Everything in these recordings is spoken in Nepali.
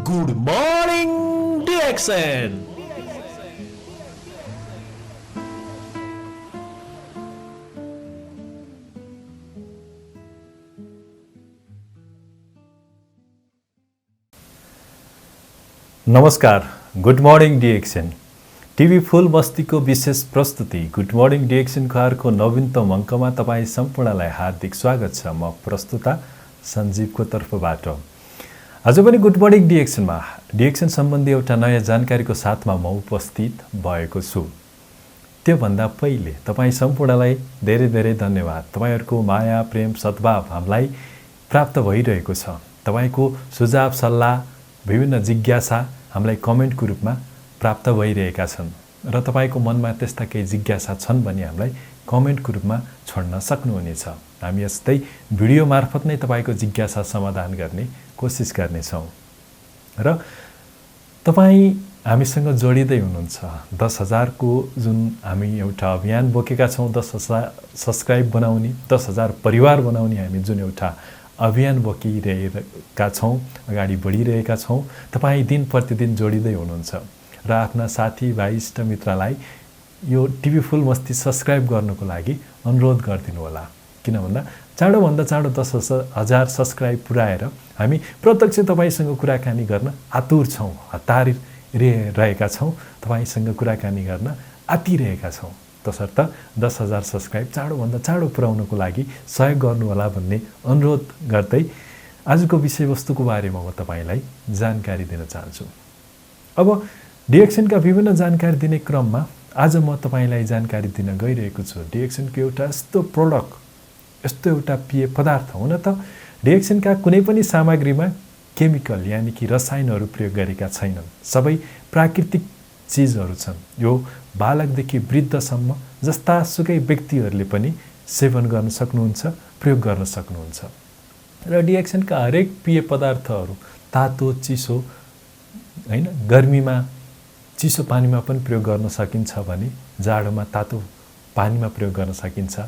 Good morning, DXN. नमस्कार, गुड मर्निङ DXN टिभी फुल मस्तीको विशेष प्रस्तुति गुड मर्निङ DXN खबरको नवीनतम अङ्कमा तपाईँ सम्पूर्णलाई हार्दिक स्वागत छ। म प्रस्तुता सञ्जीवको तर्फबाट आज पनि गुड मर्निङ DXNमा DXN सम्बन्धी एउटा नयाँ जानकारीको साथमा म उपस्थित भएको छु। त्यो भन्दा पहिले तपाईँ सम्पूर्णलाई धेरै धेरै धन्यवाद। तपाईहरुको माया प्रेम सद्भाव हामीलाई प्राप्त भइरहेको छ। तपाईको सुझाव सल्लाह विभिन्न जिज्ञासा हामीलाई कमेन्टको रूपमा प्राप्त भइरहेका छन् र तपाईको मनमा त्यस्ता केही जिज्ञासा छन् भने हामीलाई कमेन्टको रूपमा छोड्न सक्नुहुनेछ। हामी यस्तै भिडियो मार्फत नै तपाईको जिज्ञासा समाधान गर्ने कोसिस गर्नेछौँ र तपाई हामीसँग जोडिदै हुनुहुन्छ। 10,000 को जुन हामी एउटा अभियान बोकेका छौं, 10,000 सब्स्क्राइब बनाउने, 10,000 परिवार बनाउने हामी जुन एउटा अभियान बोकिरहेका छौं, अगाडि बढिरहेका छौं। तपाई दिन प्रतिदिन जोडिदै हुनुहुन्छ र आफ्ना साथी भाइ इष्ट मित्रलाई यो टिभी फुल मस्ती सब्स्क्राइब गर्नको लागि अनुरोध गरिदिनु होला। किन भन्दा चाँडो भन्दा चाँडो 10,000 सब्स्क्राइब पुर्याएर हामी प्रत्यक्ष तपाईसँग कुराकानी गर्न आतुर छौं, हतार रहेका छौं, तपाईसँग कुराकानी गर्न आतिरहेका छौं। तसर्थ 10,000 सब्स्क्राइब चाँडो भन्दा चाँडो पुर्याउनको लागि सहयोग गर्नु होला भन्ने अनुरोध गर्दै आजको विषयवस्तुको बारेमा म तपाईलाई जानकारी दिन चाहन्छु। अब DXN का विभिन्न जानकारी दिने क्रममा आज म तपाईलाई जानकारी दिन गइरहेको छु। DXN को एउटा यस्तो प्रोडक्ट, यस्तो एउटा पेय पदार्थ हुन त DXN का कुनै पनि सामग्रीमा केमिकल यानी कि रसायनहरू प्रयोग गरेका छैनन्। सबै प्राकृतिक चीजहरू छन्। यो बालकदेखि वृद्धसम्म जस्ता सुकै व्यक्तिहरूले पनि सेवन गर्न सक्नुहुन्छ, प्रयोग गर्न सक्नुहुन्छ। र DXN का हरेक पेय पदार्थहरू तातो चिसो हैन, गर्मीमा चिसो पानीमा पनि प्रयोग गर्न सकिन्छ भने जाडोमा तातो पानीमा प्रयोग गर्न सकिन्छ।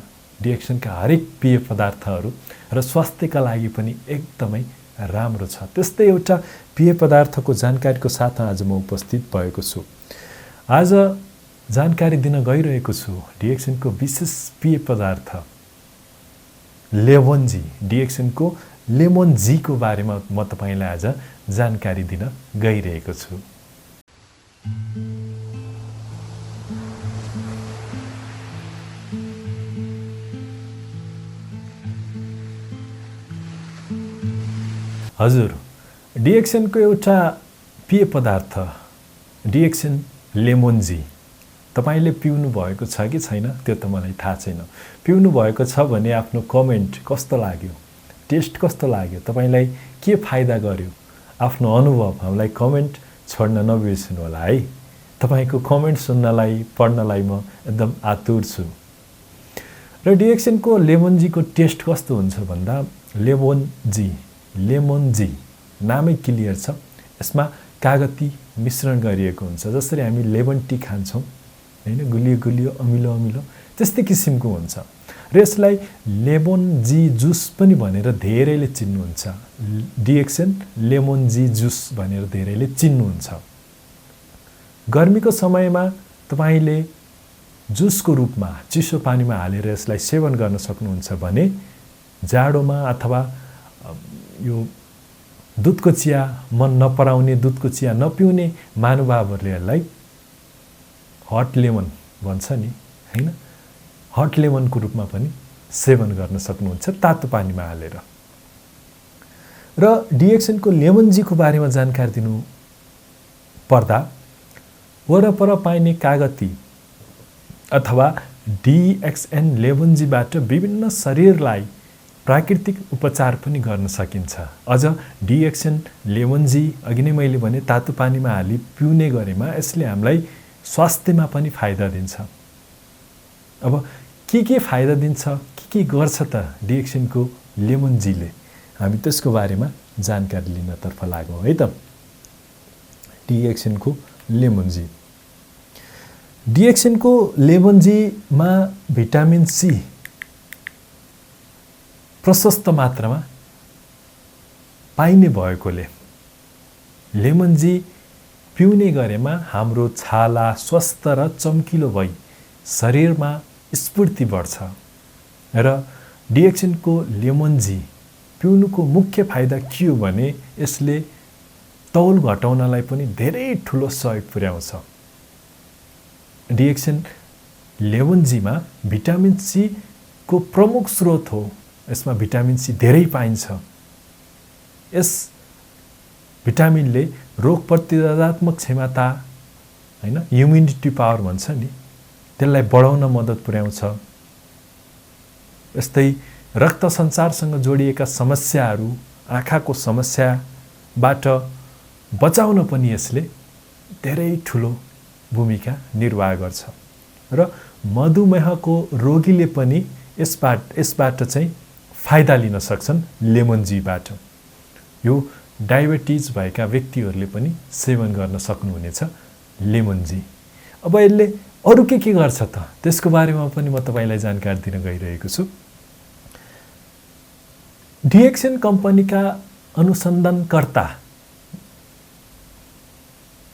DXN का हरेक पेय पदार्थहरू र स्वास्थ्यका लागि पनि एकदमै राम्रो छ। त्यस्तै एउटा पेय पदार्थको जानकारीको साथमा आज म उपस्थित भएको छु। आज जानकारी दिन गइरहेको छु DXN को विशेष पेय पदार्थ लेमोन्जी, DXN को लेमोन्जी को बारेमा म तपाईलाई आज जानकारी दिन गइरहेको छु। हजुर, DXN को एउटा पेय पदार्थ DXN लेमोन्जी तपाईले पिउनु भएको छ कि छैन त्यो त मलाई थाहा छैन। पिउनु भएको छ भने आफ्नो कमेन्ट कस्तो लाग्यो, टेस्ट कस्तो लाग्यो, तपाईलाई के फाइदा गर्यो, आफ्नो अनुभव हामीलाई कमेन्ट छोड्न नबिर्सनु होला है। तपाईको कमेन्ट सुन्नलाई पढ्नलाई म एकदम आतुर छु। र DXN को लेमोन्जी को टेस्ट कस्तो हुन्छ भन्दा लेमोन्जी नामै क्लियर छ। यसमा कागती मिश्रण गरिएको हुन्छ। जसरी हामी लेमन टी खान्छौं हैन, गुलियो गुलियो अमिलो अमिलो त्यस्तै किसिमको हुन्छ। र यसलाई लेमोन्जी जुस पनि भनेर धेरैले चिन्नुहुन्छ। DXN लेमोन्जी जुस भनेर धेरैले चिन्नुहुन्छ। गर्मीको समयमा तपाईले जुसको रूपमा चिसो पानीमा हालेर यसलाई सेवन गर्न सक्नुहुन्छ भने जाडोमा अथवा यो दूधको चिया मन नपराउने, दूधको चिया नपिउने महानुभावहरूले यसलाई हट लेमन भन्छ नि हैन, हट लेमनको रूपमा पनि सेवन गर्न सक्नुहुन्छ तातो पानीमा हालेर। र DXN को लेमोन्जी को बारेमा जानकारी दिनु पर्दा वरपर पाइने कागती अथवा DXN लेमोन्जीबाट विभिन्न शरीरलाई प्राकृतिक उपचार पनि गर्न सकिन्छ। अझ DXN लेमोन्जी अघि नै मैले भने तातो पानीमा हाली पिउने गरेमा यसले हामीलाई स्वास्थ्यमा पनि फाइदा दिन्छ। अब के फाइदा दिन्छ, के गर्छ त DXN को लेमोन्जीले, हामी त्यसको बारेमा जानकारी लिनतर्फ लागौँ है त। DXN को लेमोन्जी, DXN को लेमोन्जीमा भिटामिन सी प्रशस्त मात्रामा पाइने भएकोले लेमनजी पिउने गरेमा हाम्रो छाला स्वस्थ र चम्किलो भई शरीरमा स्फूर्ति बढ्छ र DXN को लेमनजी पिउनुको मुख्य फाइदा के हो भने यसले तौल घटाउनलाई पनि धेरै ठूलो सहयोग पुर्याउँछ। DXN लेमनजीमा भिटामिन सी को प्रमुख स्रोत हो। यसमा भिटामिन सी धेरै पाइन्छ। यस भिटामिनले रोग प्रतिरोधात्मक क्षमता हैन इम्युनिटी पावर भन्छ नि त्यसलाई बढाउन मद्दत पुर्याउँछ। यस्तै रक्त सञ्चारसँग जोडिएका समस्याहरू आँखाको समस्याबाट बचाउन पनि यसले धेरै ठूलो भूमिका निर्वाह गर्छ र मधुमेहको रोगीले पनि यसबाट चाहिँ फाइदा लिन सक्छन् लेमनजीबाट। यो डायबिटिज भएका व्यक्तिहरूले पनि सेवन गर्न सक्नुहुनेछ लेमनजी। अब यसले अरु के गर्छ त त्यसको बारेमा पनि म तपाईलाई जानकारी दिन गइरहेको छु। DXN कम्पनीका अनुसन्धानकर्ता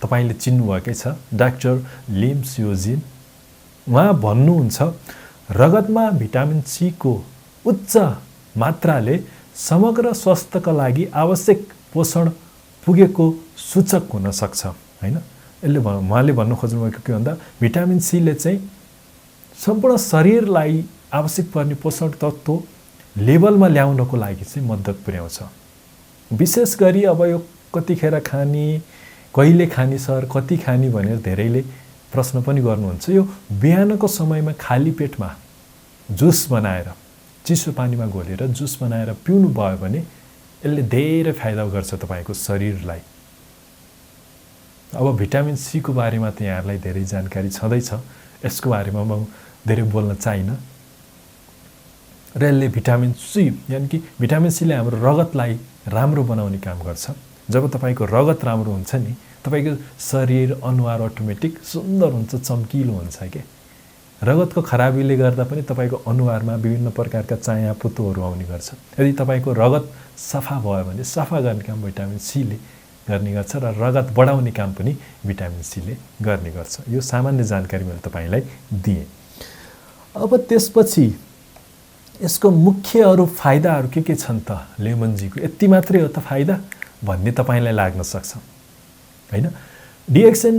तपाईले चिन्नुभएकै छ Dr.Lim उहाँ भन्नुहुन्छ रगतमा भिटामिन सी को उच्च मात्राले समग्र स्वास्थ्यका लागि आवश्यक पोषण पुगेको सूचक हुन सक्छ हैन। यसले उहाँले भन्नु खोज्नुभएको के भन्दा भिटामिन सी ले चाहिँ सम्पूर्ण शरीरलाई आवश्यक पर्ने पोषक तत्त्व लेभलमा ल्याउनको लागि चाहिँ मद्दत पुर्याउँछ। विशेष गरी अब यो कतिखेर खानी कहिले खानी सर कति खानी भनेर धेरैले प्रश्न पनि गर्नुहुन्छ। यो बिहानको समयमा खाली पेटमा जुस बनाएर चिसो पानीमा घोलेर जुस बनाएर पिउनु भयो भने यसले धेरै फाइदा गर्छ तपाईको शरीरलाई। अब भिटामिन सी को बारेमा त यहाँहरुलाई धेरै जानकारी छँदैछ। यसको बारेमा म धेरै बोल्न चाहिन। र यसले भिटामिन सी यानी कि भिटामिन सी ले हाम्रो रगतलाई राम्रो बनाउने काम गर्छ। जब तपाईको रगत राम्रो हुन्छ नि तपाईको शरीर अनुहार अटोमेटिक सुन्दर हुन्छ चम्किलो हुन्छ के। रगतको खराबीले गर्दा पनि तपाईको अनुहारमा विभिन्न प्रकारका चाया पुतोहरु आउने गर्छ। यदि तपाईको रगत सफा भयो भने सफा गर्ने काम भिटामिन सी ले गर्ने गर्छ र रगत बढाउने काम पनि भिटामिन सी ले गर्ने गर्छ। यो सामान्य जानकारी मैले तपाईलाई दिए। अब त्यसपछि यसको मुख्य अरु फाइदाहरु के छन् त लेमनजी को यति मात्रै हो त फाइदा भन्ने तपाईलाई लाग्न सक्छ हैन। DXN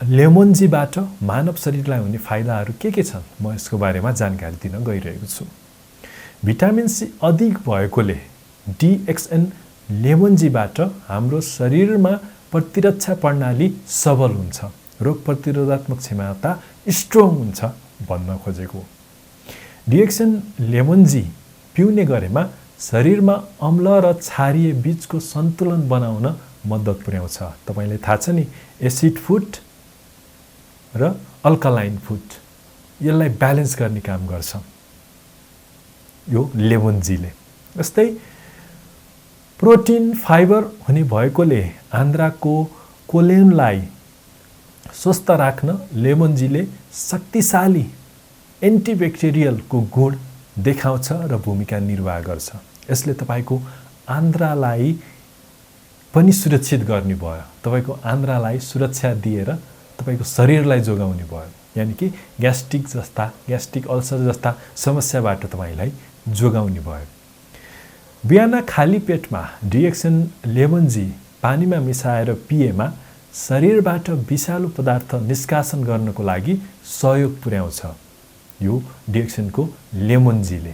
लेमनजीबाट मानव शरीरलाई हुने फाइदाहरु के छन् म यसको बारेमा जानकारी दिन गइरहेको छु। भिटामिन सी अधिक भएकोले DXN लेमनजीबाट हाम्रो शरीरमा प्रतिरक्षा प्रणाली सबल हुन्छ, रोग प्रतिरोधात्मक क्षमता स्ट्रङ हुन्छ भन्न खोजेको। DXN लेमनजी पिउने गरेमा शरीरमा अम्ल र क्षारीय बीचको सन्तुलन बनाउन मद्दत पुर्याउँछ। तपाईलाई थाहा छ नि एसिड फुड र अल्कालाइन फुड यसलाई ब्यालेन्स गर्ने काम गर्छ यो लेमनजीले। जस्तै प्रोटिन फाइबर हुने भएकोले आन्द्राको कोलेनलाई स्वस्थ राख्न लेमनजीले शक्तिशाली एन्टिब्याक्टेरियल को गुण देखाउँछ र भूमिका निर्वाह गर्छ। यसले तपाईको आन्द्रालाई पनि सुरक्षित गर्ने भयो। तपाईको आन्द्रालाई सुरक्षा दिएर तपाईको शरीरलाई जोगाउने भयो। यानी कि ग्यास्ट्रिक अल्सर जस्ता समस्याबाट तपाईलाई जोगाउने भयो। बिहान खाली पेटमा DXN लेमनजी पानीमा मिसाएर पिएमा शरीरबाट विषालु पदार्थ निष्कासन गर्नको लागि सहयोग पुर्याउँछ यो DXN को लेमनजीले।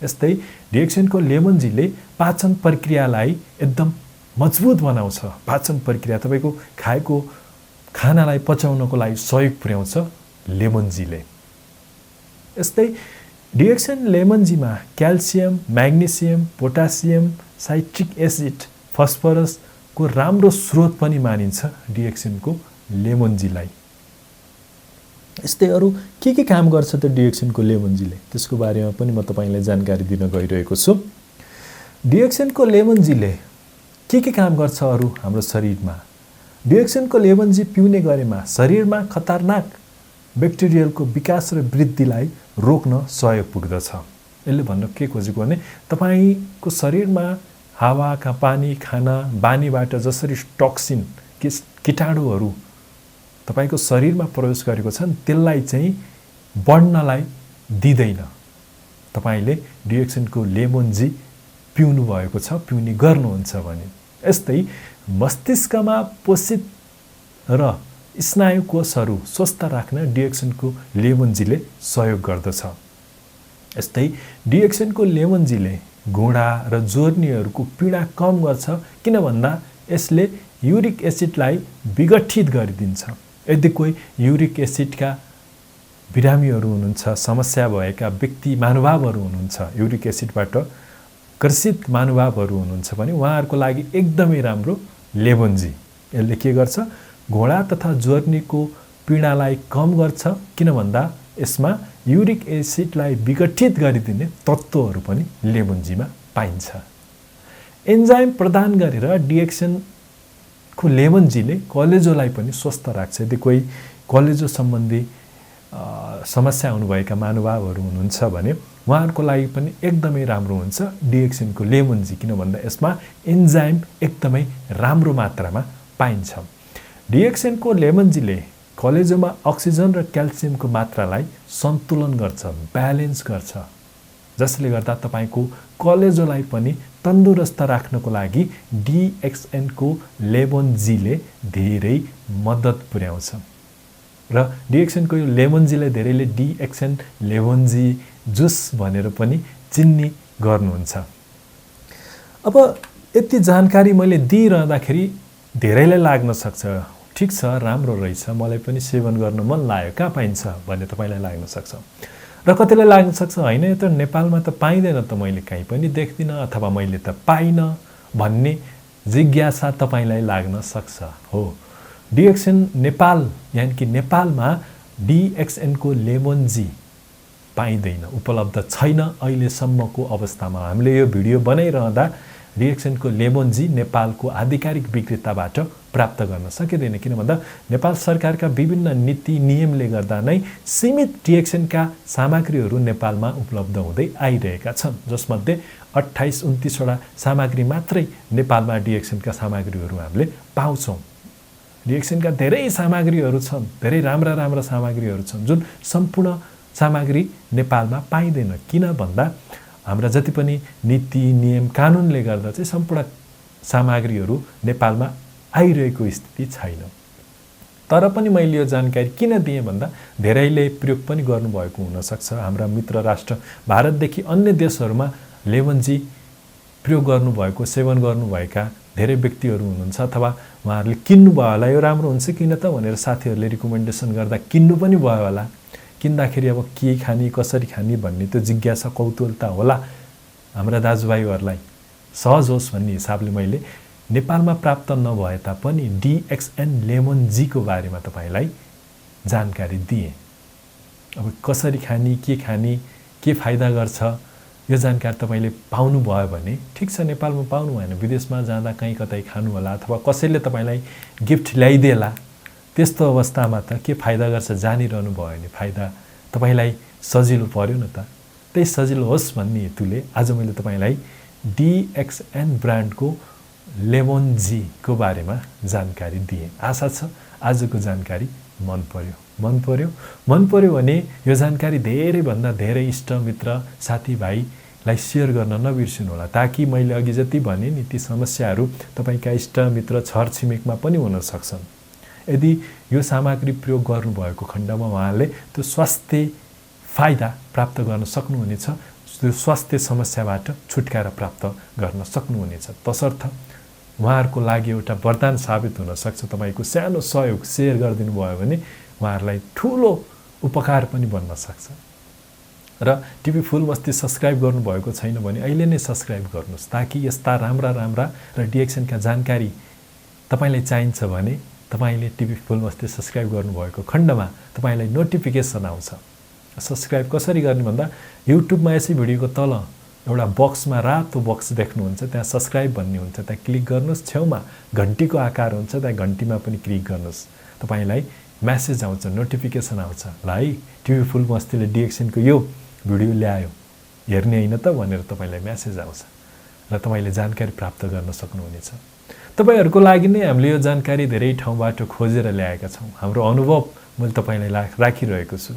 यस्तै DXN को लेमनजीले पाचन प्रक्रियालाई एकदम मजबुत बनाउँछ। पाचन प्रक्रिया तपाईको खाएको खानालाई पचाउनको लागि सहयोग पुर्याउँछ लेमनजीले। यस्तै DXN लेमनजीमा calcium, magnesium, potassium, citric acid, phosphorus को राम्रो स्रोत पनि मानिन्छ DXN को लेमनजीलाई। यस्तै अरु के काम गर्छ त DXN को लेमनजीले त्यसको बारेमा पनि म तपाईलाई जानकारी दिन गइरहेको छु। DXN को लेमनजीले के काम गर्छ अरु हाम्रो शरीरमा। DXN को लेमनजी पिउने गरेमा शरीरमा खतरनाक ब्याक्टेरियलको विकास र वृद्धिलाई रोक्न सहयोग पुग्दछ। यसले भन्न के खोजेको भने तपाईको शरीरमा हावाका पानी खाना बानीबाट जसरी टक्सिन कीटाणुहरू तपाईको शरीरमा प्रवेश गरेको छन् त्यसलाई चाहिँ बढ्नलाई दिदैन। तपाईले DXN को लेमोन्जी पिउनु भएको छ, पिउने गर्नुहुन्छ भने। यस्तै मस्तिष्कमा पोषित र स्नायु कोषहरू स्वस्थ राख्न DXN को लेमोन्जीले सहयोग गर्दछ। यस्तै DXN को लेमोन्जीले घुँडा र जोर्नीहरूको पीडा कम गर्छ, किन भन्दा यसले युरिक एसिडलाई विघटित गरिदिन्छ। यदि कोही युरिक एसिडका बिरामीहरू हुनुहुन्छ, समस्या भएका व्यक्ति महानुभावहरू हुनुहुन्छ, युरिक एसिडबाट ग्रसित महानुभावहरू हुनुहुन्छ भने उहाँहरूको लागि एकदमै राम्रो लेमोन्जी। यसले के गर्छ? घोडा तथा जोर्नीको पीडालाई कम गर्छ, किन भन्दा यसमा युरिक एसिडलाई विघटित गरिदिने तत्त्वहरू पनि लेमोन्जीमा पाइन्छ। एन्जाइम प्रदान गरेर DXN को लेमोन्जीले कलेजोलाई पनि स्वस्थ राख्छ। यदि कोही कलेजो सम्बन्धी समस्या हुनुभएका महानुभावहरू हुनुहुन्छ भने उहाँहरूको लागि पनि एकदमै राम्रो हुन्छ DXN को लेमोन्जी, किन भन्दा यसमा एन्जाइम एकदमै राम्रो मात्रामा पाइन्छ। DXN को लेमोन्जीले कलेजोमा अक्सिजन र क्याल्सियमको मात्रालाई सन्तुलन गर्छ, ब्यालेन्स गर्छ, जसले गर्दा तपाईको कलेजोलाई पनि तन्दुरुस्त राख्नको लागि DXN को लेमोन्जीले धेरै मद्दत पुर्याउँछ। र DXN को यो लेमोन्जीले धेरैले DXN लेमोन्जी जुस भनेर पनि चिन्ने गर्नुहुन्छ। अब यति जानकारी मैले दिइरहँदाखेरि धेरैलाई लाग्न सक्छ, ठिक छ, राम्रो रहेछ, मलाई पनि सेवन गर्न मन लाग्यो, कहाँ पाइन्छ भन्ने तपाईलाई लाग्न सक्छ। र कतिलाई लाग्न सक्छ हैन यो त नेपालमा त पाइदैन त, मैले कहीँ पनि देख्दिन अथवा मैले त पाइन भन्ने जिज्ञासा तपाईलाई लाग्न सक्छ। हो, DXN नेपाल यानि कि नेपालमा DXN को लेमोन्जी पाइदैन, उपलब्ध छैन अहिलेसम्मको अवस्थामा। हामीले यो भिडियो बनाइरहँदा DXN को लेमोन्जी नेपालको आधिकारिक विक्रेताबाट प्राप्त गर्न सकिँदैन, किन भन्दा नेपाल सरकारका विभिन्न नीति नियमले गर्दा नै सीमित DXN का सामग्रीहरू नेपालमा उपलब्ध हुँदै आइरहेका छन्, जसमध्ये 28-29 वटा सामग्री मात्रै नेपालमा DXN का सामग्रीहरू हामीले पाउँछौँ। DXN का धेरै सामग्रीहरू छन्, धेरै राम्रा राम्रा सामग्रीहरू छन् जुन सम्पूर्ण सामग्री नेपालमा पाइँदैन, किन भन्दा हाम्रा जति पनि नीति नियम कानुनले गर्दा चाहिँ सम्पूर्ण सामग्रीहरू नेपालमा आइरहेको स्थिति छैन। तर पनि मैले यो जानकारी किन दिएँ भन्दा धेरैले प्रयोग पनि गर्नुभएको हुनसक्छ। हाम्रा मित्र राष्ट्र भारतदेखि अन्य देशहरूमा लेमोन्जी प्रयोग गर्नुभएको, सेवन गर्नुभएका धेरै व्यक्तिहरू हुनुहुन्छ, अथवा उहाँहरूले किन्नुभयो होला, यो राम्रो हुन्छ किन त भनेर साथीहरूले रिकमेन्डेसन गर्दा किन्नु पनि भयो होला। किन्दाखेरि अब के खाने कसरी खाने भन्ने त्यो जिज्ञासा कौतूहलता होला हाम्रा दाजुभाइहरूलाई, सहज होस् भन्ने हिसाबले मैले नेपालमा प्राप्त नभए तापनि DXN लेमोन्जीको बारेमा तपाईलाई जानकारी दिएँ। अब कसरी खाने, के फाइदा गर्छ यो जानकारी तपाईले पाउनु भयो भने ठिक छ, नेपालमा पाउनु भएन विदेशमा जाँदा कहीँ कतै खानु होला अथवा कसैले तपाईलाई गिफ्ट ल्याइदिएला, त्यस्तो अवस्थामा त के फाइदा गर्छ जानिरहनु भयो भने फाइदा तपाईलाई सजिलो पर्यो न त। त्यही सजिलो होस् भन्ने हेतुले आज मैले तपाईलाई DXN ब्रान्डको लेमोन्जीको बारेमा जानकारी दिएँ। आशा छ आजको जानकारी मन पर्यो भने यो जानकारी धेरैभन्दा धेरै इष्टमित्र साथीभाइलाई सेयर गर्न नबिर्सिनु होला, ताकि मैले अघि जति भने नि ती समस्याहरू तपाईका इष्टमित्र छरछिमेकमा पनि हुन सक्छन्। यदि यो सामग्री प्रयोग गर्नुभएको खण्डमा उहाँले त्यो स्वास्थ्य फाइदा प्राप्त गर्न सक्नुहुनेछ, त्यो स्वास्थ्य समस्याबाट छुटकारा प्राप्त गर्न सक्नुहुनेछ। तसर्थ उहाँहरूको लागि एउटा वरदान साबित हुन सक्छ। तपाईको सानो सहयोग सेयर गरिदिनु भयो भने उहाँहरूलाई ठुलो उपकार पनि बन्न सक्छ। र टिभी फुल मस्ती सब्स्क्राइब गर्नुभएको छैन भने अहिले नै सब्स्क्राइब गर्नुहोस्, ताकि यस्ता राम्रा र DXN का जानकारी तपाईलाई चाहिन्छ भने तपाईले टिभी फुल मस्ती सब्स्क्राइब गर्नुभएको खण्डमा तपाईलाई नोटिफिकेसन आउँछ। सब्स्क्राइब कसरी गर्ने भन्दा युट्युबमा यसै भिडियोको तल एउटा बक्समा रातो बक्स देख्नुहुन्छ, त्यहाँ सब्स्क्राइब भन्ने हुन्छ, त्यहाँ क्लिक गर्नुहोस्। छेउमा घण्टीको आकार हुन्छ, त्यहाँ घण्टीमा पनि क्लिक गर्नुहोस्। तपाईलाई मेसेज आउँछ, नोटिफिकेसन आउँछ, ल है टिभी फुल मस्तीले DXN को यो भिडियो ल्यायो, हेर्ने हैन त भनेर तपाईलाई मेसेज आउँछ। र तपाईले जानकारी प्राप्त गर्न सक्नुहुनेछ। तपाईहरुको लागि नै हामीले यो जानकारी धेरै ठाउँबाट खोजेर ल्याएका छौं। हाम्रो अनुभव मैले तपाईलाई राखिरहेको छु।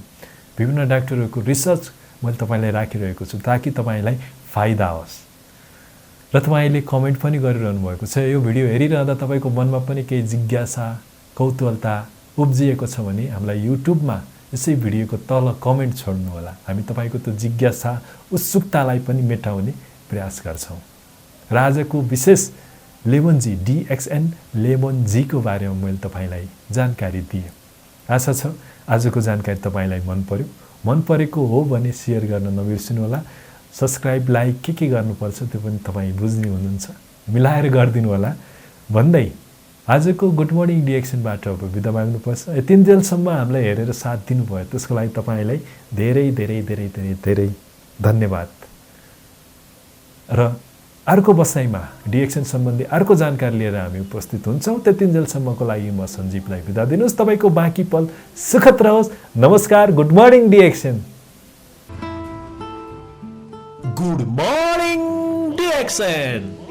विभिन्न डाक्टरहरुको रिसर्च मैले तपाईलाई राखिरहेको छु ताकि तपाईलाई फाइदा होस्। र तपाईले कमेन्ट पनि गरिरहनु भएको छ। यो भिडियो हेरिरहँदा तपाईको मनमा पनि केही जिज्ञासा, कौतूहलता उब्जिएको छ भने हामीलाई युट्युबमा यसै भिडियोको तल कमेन्ट छोड्नु होला। हामी तपाईको त्यो जिज्ञासा, उत्सुकतालाई पनि मेटाउने प्रयास गर्छौं। र आजको विशेष लेमनजी DXN लेमनजी को बारेमा मैले तपाईलाई जानकारी दिएँ। आशा छ आजको जानकारी तपाईलाई मन पर्यो। मन परेको हो भने शेयर गर्न नबिर्सिनु होला। सब्स्क्राइब, लाइक के गर्नुपर्छ त्यो पनि तपाई बुझ्नु हुनुहुन्छ, मिलाएर गरिदिनु होला भन्दै आजको गुड मर्निङ DXN बाट अब बिदा माग्नुपर्छ। यतिन्जेलसम्म हामीलाई हेरेर साथ दिनुभयो त्यसको लागि तपाईलाई धेरै धेरै धेरै धेरै धेरै धन्यवाद। र अर्को बसाइमा DXN सम्बन्धी अर्को जानकारी लिएर हामी उपस्थित हुन्छौं। त्यतिन्जेलसम्मको लागि म सञ्जीवलाई बिदा दिनुस्। तपाईको बाँकी पल सुखद रहोस्। नमस्कार। Good morning DXN। Good morning DXN।